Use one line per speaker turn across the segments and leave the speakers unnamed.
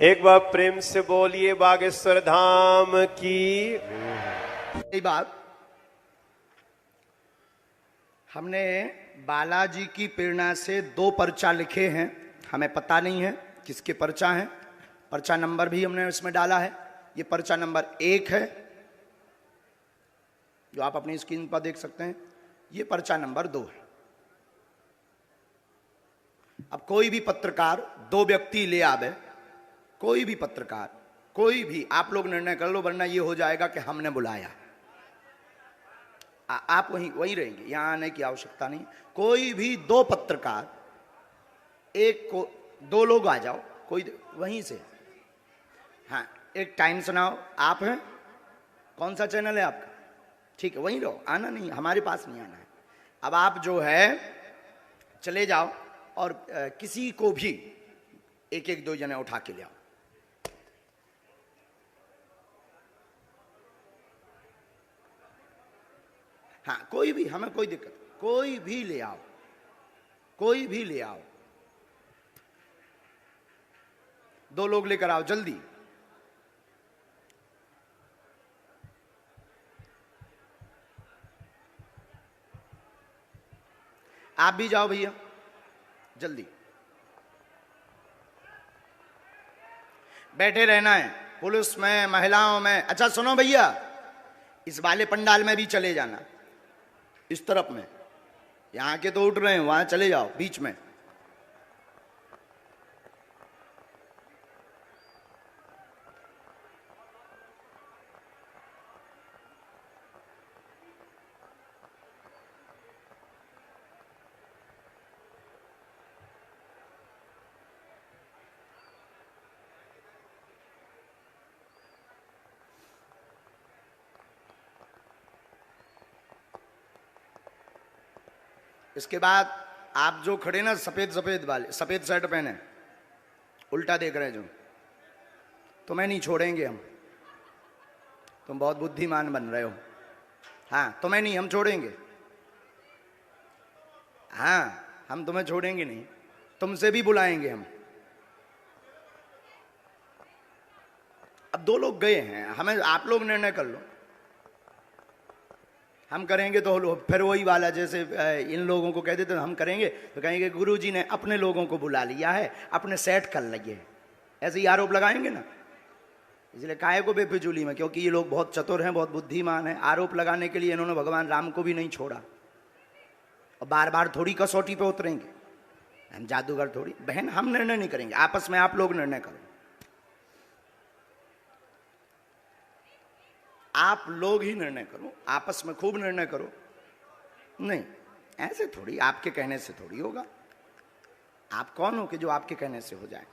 एक बार प्रेम से बोलिए बागेश्वर धाम की।
यही बात हमने बालाजी की प्रेरणा से 2 पर्चा लिखे हैं। हमें पता नहीं है किसके पर्चा हैं। पर्चा नंबर भी हमने इसमें डाला है। ये पर्चा नंबर 1 है जो आप अपनी स्क्रीन पर देख सकते हैं। ये पर्चा नंबर 2 है। अब कोई भी पत्रकार 2 व्यक्ति ले आवे, कोई भी पत्रकार, कोई भी, आप लोग निर्णय कर लो, वरना ये हो जाएगा कि हमने बुलाया। आप वहीं रहेंगे, यहां आने की आवश्यकता नहीं। कोई भी 2 पत्रकार, एक को 2 लोग आ जाओ, कोई वहीं से। हाँ, एक टाइम सुनाओ। आप हैं, कौन सा चैनल है आपका? ठीक है, वहीं रहो, आना नहीं, हमारे पास नहीं आना है। अब आप जो है चले जाओ और किसी को भी एक एक 2 जने उठा के ले आओ। हाँ, कोई भी, हमें कोई दिक्कत, कोई भी ले आओ, कोई भी ले आओ। 2 लोग लेकर आओ जल्दी। आप भी जाओ भैया, जल्दी बैठे रहना है। पुलिस में, महिलाओं में। अच्छा सुनो भैया, इस वाले पंडाल में भी चले जाना, इस तरफ में। यहां के तो उठ रहे हैं, वहां चले जाओ बीच में। इसके बाद आप जो खड़े ना, सफेद सफेद वाले, सफेद शर्ट पहने, उल्टा देख रहे जो, तुम्हें नहीं छोड़ेंगे हम। तुम बहुत बुद्धिमान बन रहे हो। हाँ, तुम्हें नहीं, हम छोड़ेंगे। हाँ, हम तुम्हें छोड़ेंगे नहीं, तुमसे भी बुलाएंगे हम। अब 2 लोग गए हैं, हमें, आप लोग निर्णय कर लो। हम करेंगे तो फिर वही वाला, जैसे इन लोगों को कह देते हम करेंगे तो कहेंगे गुरुजी ने अपने लोगों को बुला लिया है, अपने सेट कर लिए, ऐसे ही आरोप लगाएंगे ना। इसलिए काहे को बेफिजूली में, क्योंकि ये लोग बहुत चतुर हैं, बहुत बुद्धिमान हैं। आरोप लगाने के लिए इन्होंने भगवान राम को भी नहीं छोड़ा, और बार बार थोड़ी कसौटी पे उतरेंगे। हम जादूगर थोड़ी। बहन, हम निर्णय नहीं करेंगे, आपस में आप लोग निर्णय करो। आप लोग ही निर्णय करो, आपस में खूब निर्णय करो। नहीं, ऐसे थोड़ी, आपके कहने से थोड़ी होगा। आप कौन हो कि जो आपके कहने से हो जाए?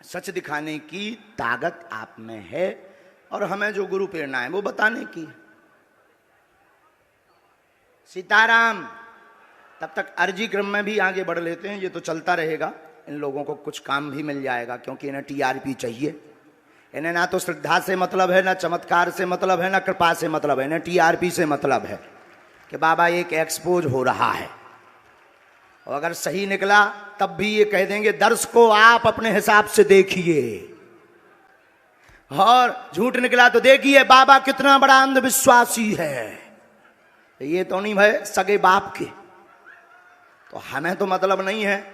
सच दिखाने की ताकत आप में है, और हमें जो गुरु प्रेरणा है वो बताने की। सीताराम। तब तक अर्जी क्रम में भी आगे बढ़ लेते हैं, ये तो चलता रहेगा। इन लोगों को कुछ काम भी मिल जाएगा, क्योंकि इन्हें टीआरपी चाहिए। इन्हें ना तो श्रद्धा से मतलब है, ना चमत्कार से मतलब है, ना कृपा से मतलब है, इन्हें टीआरपी से मतलब है कि बाबा एक एक्सपोज हो रहा है। और अगर सही निकला तब भी ये कह देंगे दर्श को आप अपने हिसाब से देखिए, और झूठ निकला तो देखिए बाबा कितना बड़ा अंधविश्वासी है। ये तो नहीं भाई सगे बाप के, तो हमें तो मतलब नहीं है,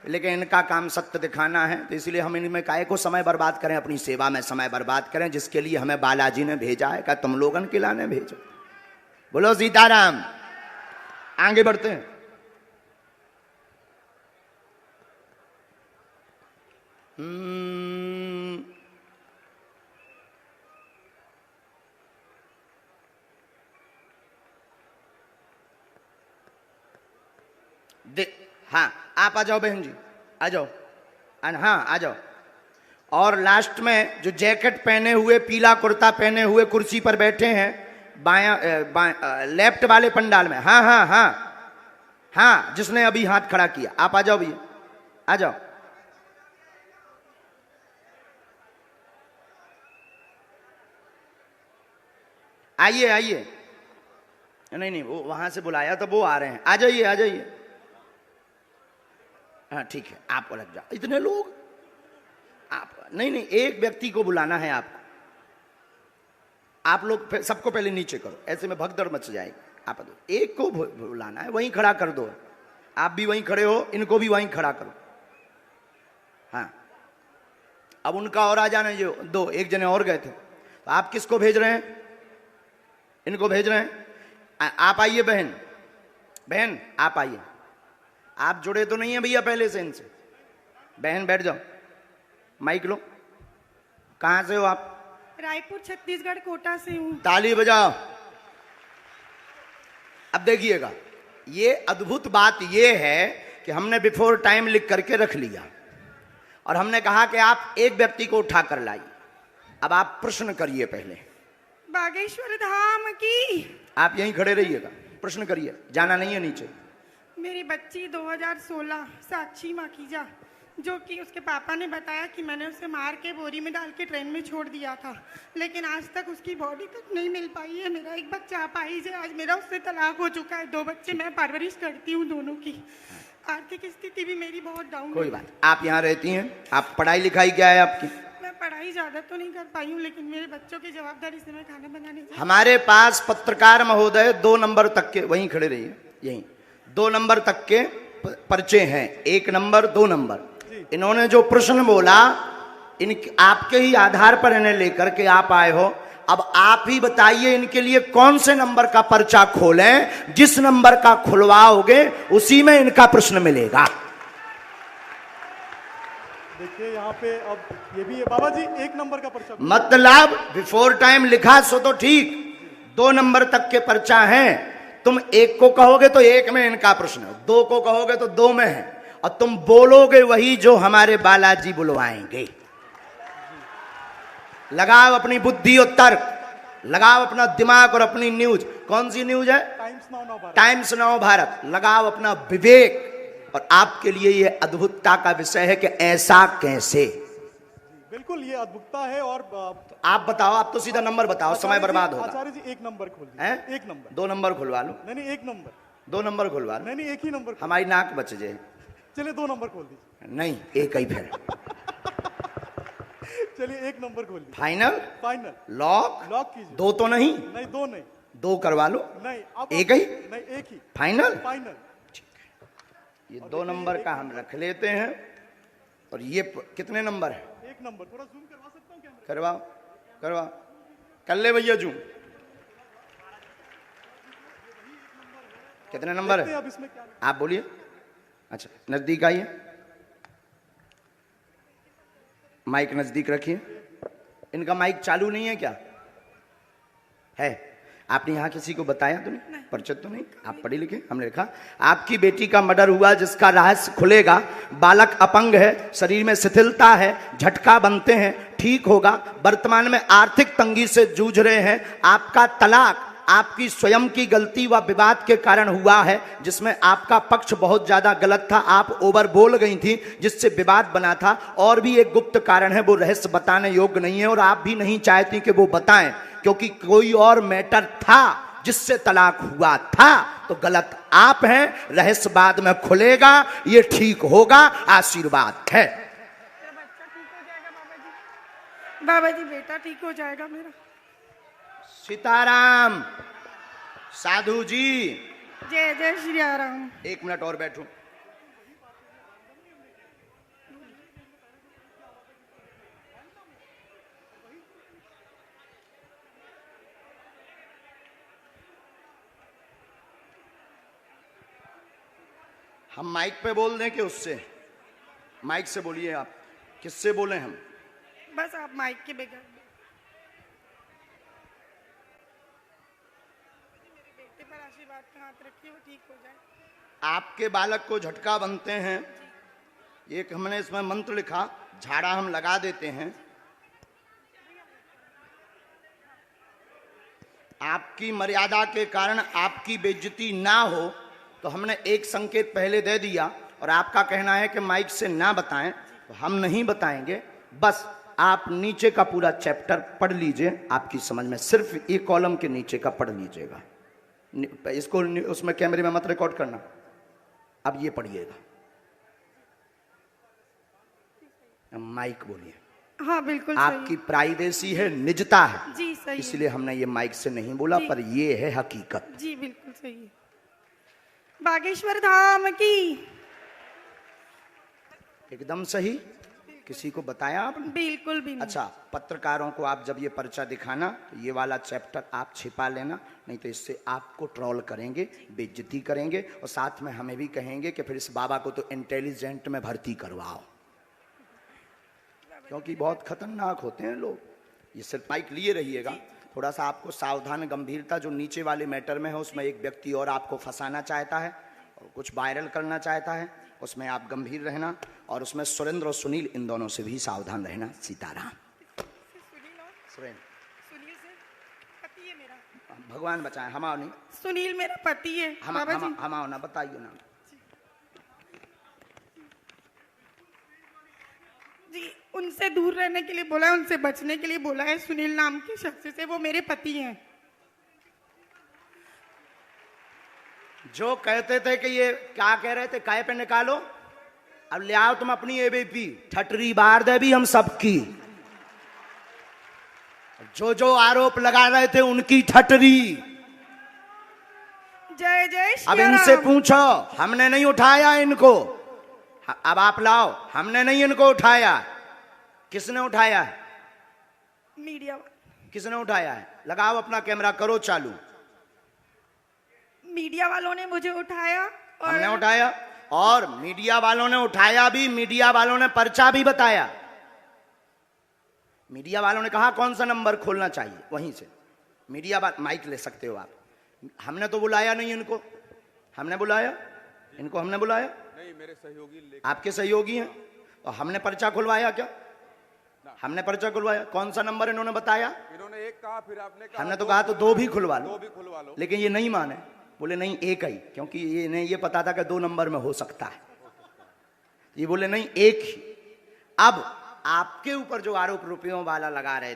लेकिन इनका काम सत्य दिखाना है। तो इसलिए हम इनमें काहे को समय बर्बाद करें, अपनी सेवा में समय बर्बाद करें, जिसके लिए हमें बालाजी ने भेजा है। क्या तुम लोगन के लाने भेजो? बोलो सीताराम। आगे बढ़ते हैं। हाँ, आप आ जाओ बहन जी, आ जाओ। हाँ, आ जाओ। और लास्ट में जो जैकेट पहने हुए, पीला कुर्ता पहने हुए कुर्सी पर बैठे हैं, लेफ्ट वाले पंडाल में। हाँ हाँ हाँ हाँ, जिसने अभी हाथ खड़ा किया, आप आ जाओ भैया, आ जाओ। आइए आइए, नहीं नहीं, वो वहां से बुलाया तो वो आ रहे हैं। आ जाइए आ जाइए। हाँ ठीक है, आप अलग जाओ। इतने लोग आप नहीं नहीं, एक व्यक्ति को बुलाना है आपको। आप लोग सबको पहले नीचे करो, ऐसे में भगदड़ मच जाएगी। आप एक को बुलाना है, वहीं खड़ा कर दो। आप भी वहीं खड़े हो, इनको भी वहीं खड़ा करो। हाँ, अब उनका और आ जाना। जो दो एक जने और गए थे, तो आप किसको भेज रहे हैं? इनको भेज रहे हैं। आप आइए बहन, बहन आप आइए। आप जुड़े तो नहीं है भैया पहले से इनसे? बहन बैठ जाओ, माइक लो। कहां से हो आप?
रायपुर छत्तीसगढ़ कोटा से हूँ।
ताली बजाओ। अब देखिएगा, ये अद्भुत बात ये है कि हमने बिफोर टाइम लिख करके रख लिया और हमने कहा कि आप एक व्यक्ति को उठा कर लाइए। अब आप प्रश्न करिए पहले।
बागेश्वर धाम की।
आप यहीं खड़े रहिएगा, प्रश्न करिए, जाना नहीं है नीचे।
मेरी बच्ची 2016 साक्षी माखीजा, जो कि उसके पापा ने बताया कि मैंने उसे मार के बोरी में डाल के ट्रेन में छोड़ दिया था, लेकिन आज तक उसकी बॉडी तक नहीं मिल पाई है। मेरा एक बच्चा अपाहिज है। आज मेरा उससे तलाक हो चुका है। 2 बच्चे मैं परवरिश करती हूँ दोनों की। आर्थिक स्थिति भी मेरी बहुत डाउन है।
कोई बात, आप यहाँ रहती हैं। आप पढ़ाई लिखाई क्या है आपकी?
मैं पढ़ाई ज्यादा तो नहीं कर पाई हूँ, लेकिन मेरे बच्चों की जवाबदारी से मैं खाना बनाने जाती हूँ।
हमारे पास पत्रकार महोदय 2 नंबर तक के, वहीं खड़े रहिए, यहीं 2 नंबर तक के पर्चे हैं। 1 नंबर 2 नंबर। इन्होंने जो प्रश्न बोला, इन आपके ही आधार पर इन्हें लेकर के आप आए हो। अब आप ही बताइए इनके लिए कौन से नंबर का पर्चा खोलें। जिस नंबर का खुलवाओगे उसी में इनका प्रश्न मिलेगा।
देखिए यहाँ पे अब ये भी है बाबा जी, 1 नंबर का पर्चा।
मतलब बिफोर टाइम लिखा सो तो ठीक, 2 नंबर तक के पर्चा हैं। तुम 1 को कहोगे तो 1 में इनका प्रश्न है, 2 को कहोगे तो 2 में है, और तुम बोलोगे वही जो हमारे बालाजी बुलवाएंगे। लगाओ अपनी बुद्धि और तर्क, लगाओ अपना दिमाग और अपनी न्यूज। कौन सी न्यूज है? Times now Bharat. लगाओ अपना विवेक। और आपके लिए यह अद्भुतता का विषय है कि ऐसा कैसे।
बिल्कुल ये अद्भुतता है। और
आप बताओ, आप तो सीधा नंबर बताओ, समय बर्बाद होगा।
आचार्य जी 1 नंबर खोल दीजिए।
हैं?
1 नंबर।
2 नंबर खुलवा लो।
नहीं 1 नंबर।
2 नंबर खुलवा लो।
नहीं 1 ही नंबर।
हमारी नाक बच जाए।
चलिए 2 नंबर खोल दीजिए।
नहीं, एक ही फिर।
चलिए 1 नंबर खोल दीजिए।
फाइनल?
फाइनल।
लॉक?
लॉक कीजिए।
2 तो नहीं?
नहीं 2 नहीं।
2 करवा लो।
नहीं आप
एक ही?
नहीं 1 ही।
फाइनल?
फाइनल।
ये 2 नंबर का हम रख लेते हैं। और ये कितने नंबर है?
1 नंबर। थोड़ा जूम करवा सकता हूँ कैमरा?
करवाओ करवाओ, कर ले भैया जूम। कितने नंबर है?
अब इसमें क्या?
आप बोलिए। अच्छा, नजदीक आइए, माइक नजदीक रखिए। इनका माइक चालू नहीं है क्या? है? आपने यहाँ किसी को बताया तो नहीं? परिचित तो नहीं? आप पढ़े लिखे? हमने लिखा आपकी बेटी का मर्डर हुआ, जिसका रहस्य खुलेगा। बालक अपंग है, शरीर में शिथिलता है, झटका बनते हैं, ठीक होगा। वर्तमान में आर्थिक तंगी से जूझ रहे हैं। आपका तलाक आपकी स्वयं की गलती व विवाद के कारण हुआ है, जिसमें आपका पक्ष बहुत ज्यादा गलत था। आप ओवर बोल गई थी, जिससे विवाद बना था। और भी एक गुप्त कारण है, वो रहस्य बताने योग्य नहीं है और आप भी नहीं चाहती कि वो बताएं, क्योंकि कोई और मैटर था जिससे तलाक हुआ था। तो गलत आप हैं। रहस्य बाद में खुलेगा, ये ठीक होगा। आशीर्वाद है।
बच्चा ठीक हो जाएगा बाबा जी। बाबा जी बेटा ठीक हो जाएगा मेरा।
सीताराम। साधु जी
जय जय श्री राम।
1 मिनट और बैठो। हम माइक पे बोल दें कि उससे? माइक से बोलिए। आप किससे बोले? हम
बस आप माइक के बगैर। मेरे बेटे पर आशीर्वाद का हाथ रखिए, वो ठीक हो जाए।
आपके बालक को झटका बनते हैं, एक हमने इसमें मंत्र लिखा, झाड़ा हम लगा देते हैं। आपकी मर्यादा के कारण आपकी बेइज्जती ना हो, तो हमने एक संकेत पहले दे दिया। और आपका कहना है कि माइक से ना बताएं, तो हम नहीं बताएंगे। बस आप नीचे का पूरा चैप्टर पढ़ लीजिए, आपकी समझ में। सिर्फ एक कॉलम के नीचे का पढ़ लीजिएगा, इसको उसमें कैमरे में मत रिकॉर्ड करना। अब ये पढ़िएगा, माइक बोलिए।
हाँ बिल्कुल
आपकी प्राइवेसी है, निजता है,
जी सही
इसलिए हमने ये माइक से नहीं बोला, पर ये है हकीकत।
जी बिल्कुल सही है। बागेश्वर धाम की
एकदम सही। किसी को बताया आपने?
बिल्कुल भी नहीं।
अच्छा, पत्रकारों को आप जब ये पर्चा दिखाना तो ये वाला चैप्टर आप छिपा लेना, नहीं तो इससे आपको ट्रोल करेंगे, बेइज्जती करेंगे, और साथ में हमें भी कहेंगे कि फिर इस बाबा को तो इंटेलिजेंट में भर्ती करवाओ, क्योंकि बहुत खतरनाक होते हैं लोग। ये सिर्फ माइक लिए रहिएगा, थोड़ा सा आपको सावधान, गंभीरता जो नीचे वाले मैटर में है उसमें एक व्यक्ति और आपको फंसाना चाहता है और कुछ वायरल करना चाहता है, उसमें आप गंभीर रहना, और उसमें सुरेंद्र और सुनील इन दोनों से भी सावधान रहना। सीताराम। सुरेंद्र
सुनील से पति है मेरा।
भगवान बचाए, हमाओ नहीं,
सुनील मेरा पति है।
हमाओ ना, बताइए ना
जी, उनसे दूर रहने के लिए बोला है, उनसे बचने के लिए बोला है। सुनील नाम के शख्स से, वो मेरे पति हैं।
जो कहते थे कि ये क्या कह रहे थे, काय पे निकालो, अब ले आओ तुम अपनी एबीपी, ठटरी बार दे भी हम सबकी। जो जो आरोप लगा रहे थे उनकी ठटरी।
जय जय
अब
श्री
इनसे
राम।
पूछो, हमने नहीं उठाया इनको, अब आप लाओ, हमने नहीं इनको उठाया। किसने उठाया है?
मीडिया
किसने उठाया है? लगाओ अपना कैमरा, करो चालू।
मीडिया वालों ने मुझे उठाया और
हमने उठाया, और मीडिया वालों ने उठाया भी, मीडिया वालों ने पर्चा भी बताया। मीडिया वालों ने कहा कौन सा नंबर खोलना चाहिए, वहीं से मीडिया माइक ले सकते हो आप। हमने तो बुलाया नहीं इनको, हमने बुलाया इनको, हमने बुलाया
नहीं, मेरे सहयोगी
आपके सहयोगी हैं, और हमने पर्चा खुलवाया क्या? हमने पर्चा खुलवाया। कौन सा नंबर इन्होंने बताया?
इन्होंने एक कहा, फिर आपने कहा
हमने तो कहा तो दो भी खुलवा
दो
लो,
भी खुलवा लो,
लेकिन ये नहीं माने, बोले नहीं एक ही, क्योंकि ये इन्हें ये पता था कि 2 नंबर में हो सकता है, ये बोले नहीं एक ही। अब आपके ऊपर जो आरोप रुपयों वाला लगा रहे